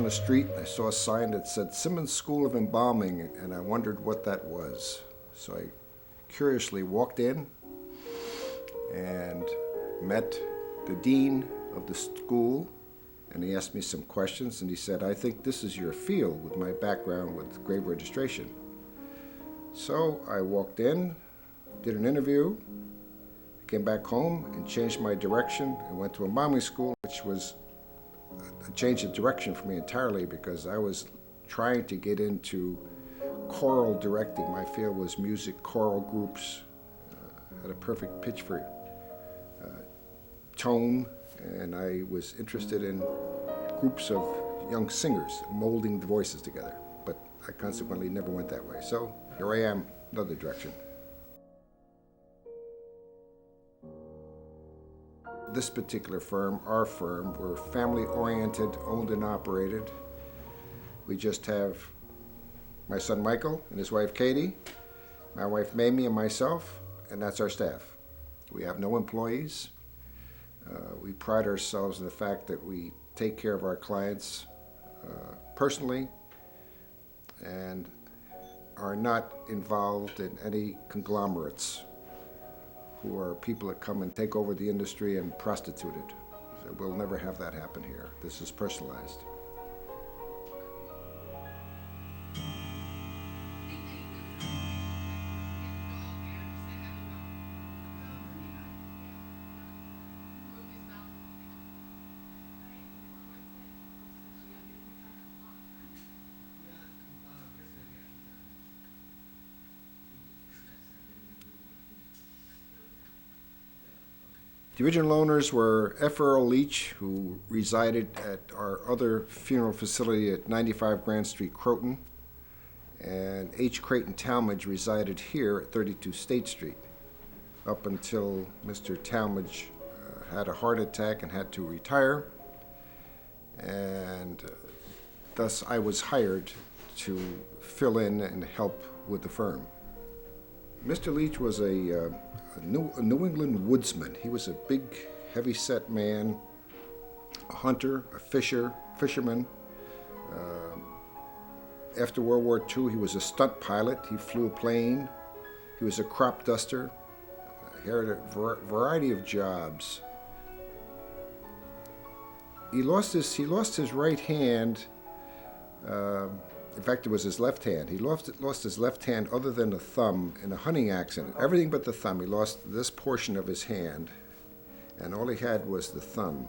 the street and I saw a sign that said Simmons School of Embalming, and I wondered what that was. So I curiously walked in and met the dean of the school, and he asked me some questions, and he said, I think this is your field with my background with grave registration. So I walked in, did an interview, came back home and changed my direction and went to embalming school, which was a change of direction for me entirely because I was trying to get into choral directing. My field was music, choral groups, had a perfect pitch for tone, and I was interested in groups of young singers molding the voices together, but I consequently never went that way. So here I am, another direction. This particular firm, our firm, we're family-oriented, owned and operated. We just have my son Michael and his wife Katie, my wife Mamie and myself, and that's our staff. We have no employees. We pride ourselves in the fact that we take care of our clients personally and are not involved in any conglomerates who are people that come and take over the industry and prostitute it. So we'll never have that happen here. This is personalized. The original owners were F. Earl Leach, who resided at our other funeral facility at 95 Grand Street, Croton, and H. Creighton Talmadge resided here at 32 State Street, up until Mr. Talmadge had a heart attack and had to retire, and thus I was hired to fill in and help with the firm. Mr. Leach was a New England woodsman. He was a big, heavy-set man, a hunter, a fisherman. After World War II, he was a stunt pilot. He flew a plane. He was a crop duster. He had a variety of jobs. He lost his right hand. In fact, it was his left hand. He lost his left hand other than the thumb in a hunting accident. Everything but the thumb. He lost this portion of his hand, and all he had was the thumb.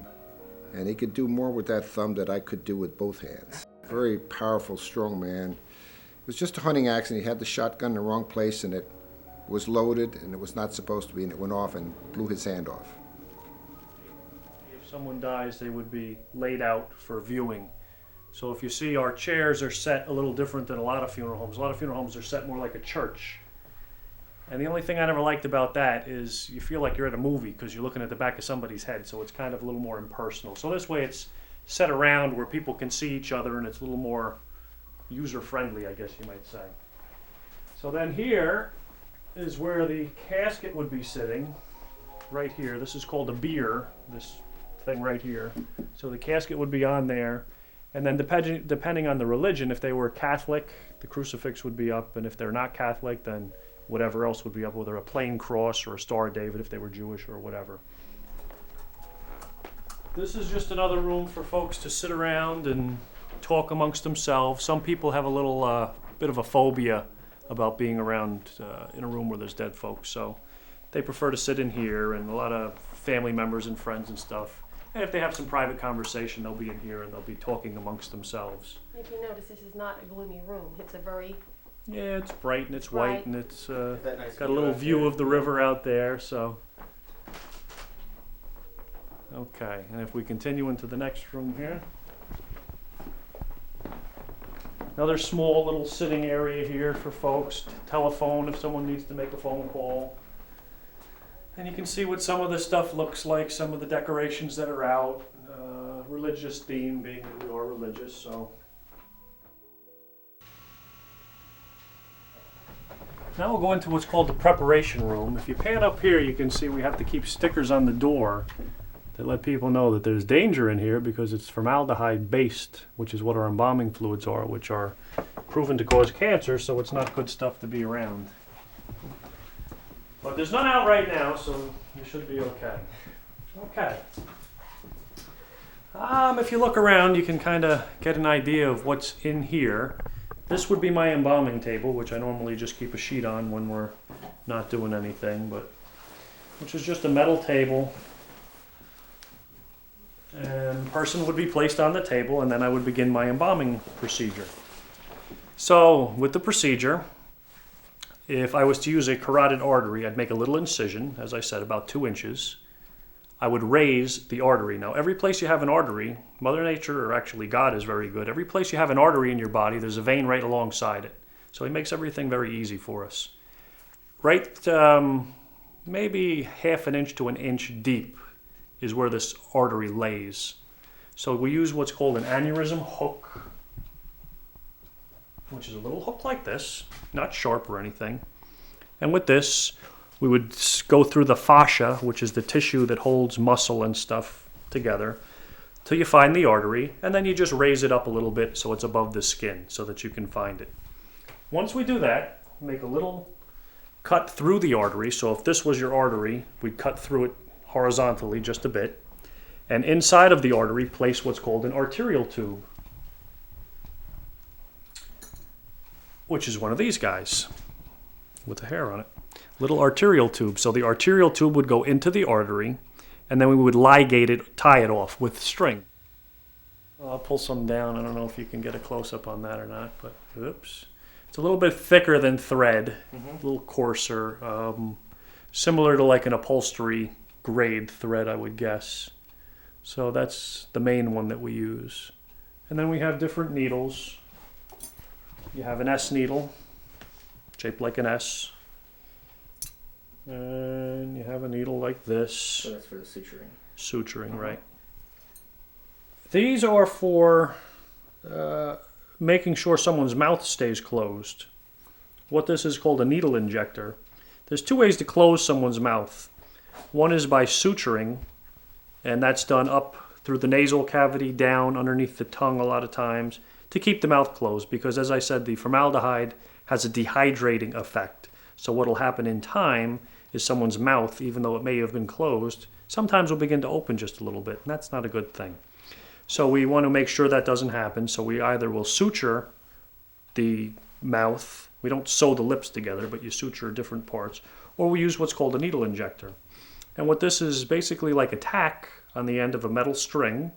And he could do more with that thumb than I could do with both hands. Very powerful, strong man. It was just a hunting accident. He had the shotgun in the wrong place, and it was loaded, and it was not supposed to be, and it went off and blew his hand off. If someone dies, they would be laid out for viewing. So if you see, our chairs are set a little different than a lot of funeral homes. A lot of funeral homes are set more like a church. And the only thing I never liked about that is you feel like you're at a movie because you're looking at the back of somebody's head, so it's kind of a little more impersonal. So this way it's set around where people can see each other and it's a little more user-friendly, I guess you might say. So then here is where the casket would be sitting, right here. This is called a bier, this thing right here. So the casket would be on there. And then depending on the religion, if they were Catholic, the crucifix would be up, and if they're not Catholic, then whatever else would be up, whether a plain cross or a Star of David if they were Jewish or whatever. This is just another room for folks to sit around and talk amongst themselves. Some people have a little bit of a phobia about being around in a room where there's dead folks, so they prefer to sit in here, and a lot of family members and friends and stuff. And if they have some private conversation, they'll be in here and they'll be talking amongst themselves. If you notice, this is not a gloomy room. It's a very... Yeah, it's bright and it's white and it's got a little view of the river out there, so... Okay, and if we continue into the next room here. Another small little sitting area here for folks. Telephone if someone needs to make a phone call. And you can see what some of the stuff looks like, some of the decorations that are out, religious theme being that we are religious, so. Now we'll go into what's called the preparation room. If you pan up here, you can see we have to keep stickers on the door They let people know that there's danger in here because it's formaldehyde based, which is what our embalming fluids are, which are proven to cause cancer, so it's not good stuff to be around. But there's none out right now, so you should be okay. Okay. If you look around, you can kind of get an idea of what's in here. This would be my embalming table, which I normally just keep a sheet on when we're not doing anything, but which is just a metal table. And the person would be placed on the table, and then I would begin my embalming procedure. So, with the procedure, if I was to use a carotid artery, I'd make a little incision, as I said, about 2 inches. I would raise the artery. Now, every place you have an artery, Mother Nature, or actually God is very good, every place you have an artery in your body, there's a vein right alongside it. So he makes everything very easy for us. Right, maybe 1/2 inch to 1 inch deep is where this artery lays. So we use what's called an aneurysm hook, which is a little hook like this, not sharp or anything. And with this, we would go through the fascia, which is the tissue that holds muscle and stuff together, till you find the artery, and then you just raise it up a little bit so it's above the skin so that you can find it. Once we do that, make a little cut through the artery. So if this was your artery, we'd cut through it horizontally just a bit, and inside of the artery place what's called an arterial tube, which is one of these guys with the hair on it. Little arterial tube. So the arterial tube would go into the artery, and then we would ligate it, tie it off with string. Well, I'll pull some down. I don't know if you can get a close-up on that or not, but oops. It's a little bit thicker than thread, a little coarser, similar to like an upholstery grade thread, I would guess. So that's the main one that we use. And then we have different needles. You have an S needle, shaped like an S. And you have a needle like this. So that's for the suturing. Suturing, right. These are for making sure someone's mouth stays closed. What this is called a needle injector. There's 2 ways to close someone's mouth. One is by suturing, and that's done up through the nasal cavity, down underneath the tongue a lot of times, to keep the mouth closed, because as I said, the formaldehyde has a dehydrating effect. So what will happen in time is someone's mouth, even though it may have been closed, sometimes will begin to open just a little bit, and that's not a good thing. So we want to make sure that doesn't happen, so we either will suture the mouth, we don't sew the lips together, but you suture different parts, or we use what's called a needle injector. And what this is basically like a tack on the end of a metal string,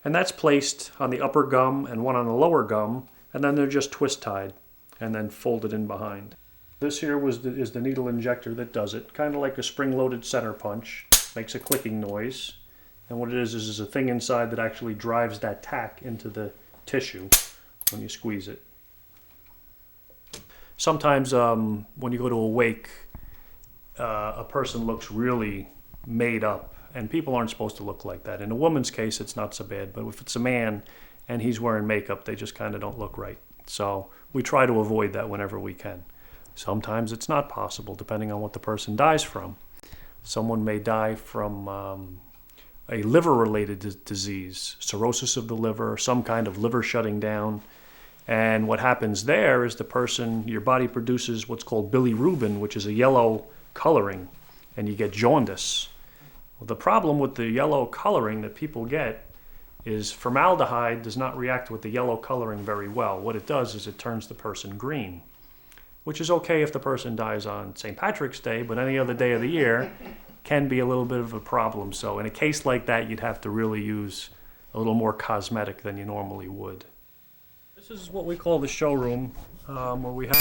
and that's placed on the upper gum and one on the lower gum, and then they're just twist tied and then folded in behind. This here is the needle injector that does it, kind of like a spring-loaded center punch, makes a clicking noise. And what it is a thing inside that actually drives that tack into the tissue when you squeeze it. Sometimes when you go to a wake, a person looks really made up, and people aren't supposed to look like that. In a woman's case, it's not so bad, but if it's a man and he's wearing makeup, they just kind of don't look right. So we try to avoid that whenever we can. Sometimes it's not possible, depending on what the person dies from. Someone may die from a liver-related disease, cirrhosis of the liver, some kind of liver shutting down. And what happens there is your body produces what's called bilirubin, which is a yellow coloring, and you get jaundice. Well, the problem with the yellow coloring that people get is formaldehyde does not react with the yellow coloring very well. What it does is it turns the person green, which is okay if the person dies on St. Patrick's Day, but any other day of the year can be a little bit of a problem. So in a case like that, you'd have to really use a little more cosmetic than you normally would. This is what we call the showroom, where we have